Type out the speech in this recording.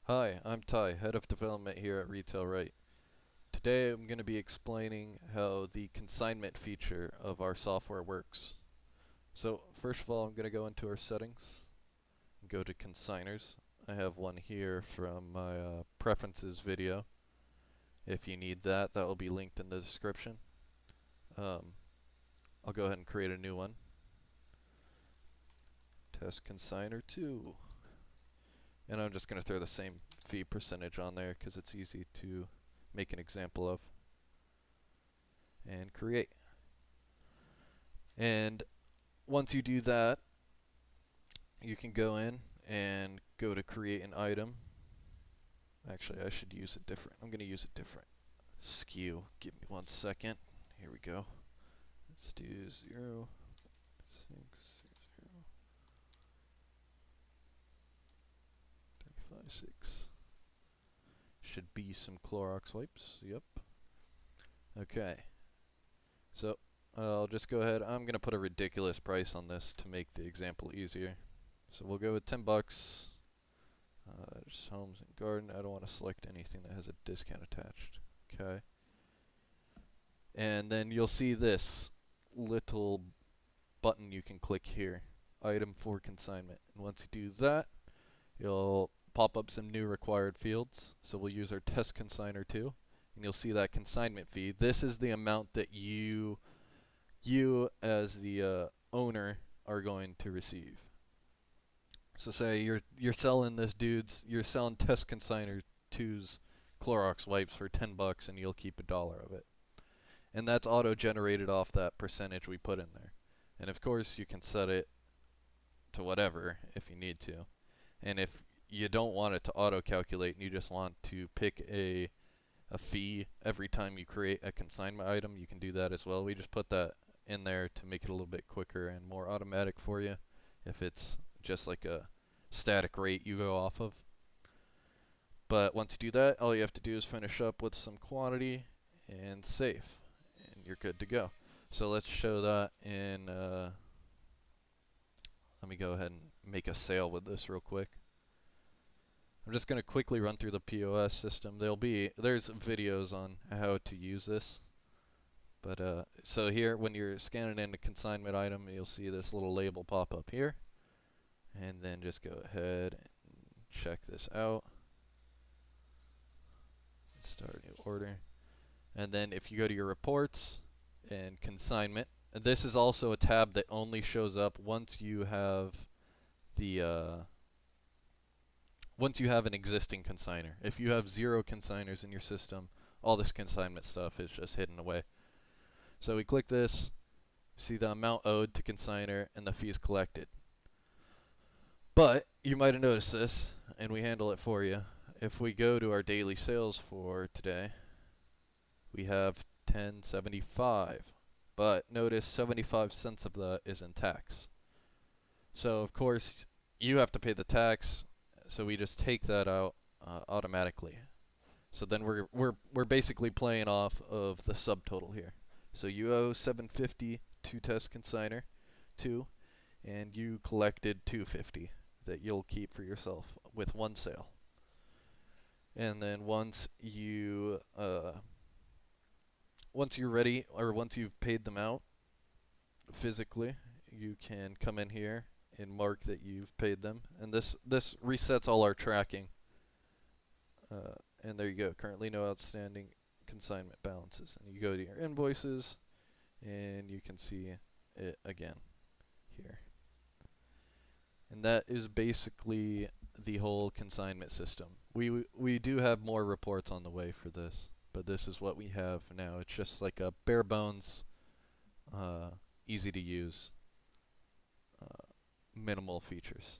Hi, I'm Ty, Head of Development here at RetailRight. Today I'm going to be explaining how the consignment feature of our software works. So first of all, I'm going to go into our settings and go to consignors. I have one here from my preferences video. If you need that, that will be linked in the description. I'll go ahead and create a new one. Test consignor 2. And I'm just going to throw the same fee percentage on there because it's easy to make an example of. And create. And once you do that, you can go in and go to create an item. Actually, I should use it different. I'm going to use it different. SKU. Give me 1 second. Here we go. Let's do 0, 6, 0, 35, 6. Should be some Clorox wipes. Yep. Okay. So I'll just go ahead. I'm going to put a ridiculous price on this to make the example easier. So we'll go with 10 bucks. Just homes and garden. I don't want to select anything that has a discount attached. Okay. And then you'll see this little button you can click here. Item for consignment. And once you do that, you'll pop up some new required fields. So we'll use our test consignor 2. And you'll see that consignment fee. This is the amount that you as the owner are going to receive. So say you're selling you're selling test consignor 2's Clorox wipes for 10 bucks and you'll keep $1 of it. And that's auto generated off that percentage we put in there. And of course you can set it to whatever if you need to. And if you don't want it to auto calculate and you just want to pick a fee every time you create a consignment item, you can do that as well. We just put that in there to make it a little bit quicker and more automatic for you if it's just like a static rate you go off of. But once you do that, all you have to do is finish up with some quantity and save, and you're good to go. So let's show that in, let me go ahead and make a sale with this real quick. I'm just going to quickly run through the POS system. There's videos on how to use this. But so here, when you're scanning in a consignment item, you'll see this little label pop up here. And then just go ahead and check this out. Start a new order. And then if you go to your reports and consignment, and this is also a tab that only shows up once you have once you have an existing consignor. If you have 0 consignors in your system, all this consignment stuff is just hidden away. So we click this, see the amount owed to consignor and the fees collected. But you might have noticed this, and we handle it for you. If we go to our daily sales for today, we have 1075. But notice 75 cents of that is in tax. So of course you have to pay the tax, so we just take that out automatically. So then we're basically playing off of the subtotal here. So you owe 750 to test consignor 2, and you collected 250 that you'll keep for yourself with one sale. And then once you're ready, or once you've paid them out physically, you can come in here and mark that you've paid them. And this resets all our tracking. And there you go. Currently no outstanding consignment balances. And you go to your invoices, and you can see it again here. And that is basically the whole consignment system. We do have more reports on the way for this, but this is what we have now. It's just like a bare bones, easy to use, minimal features.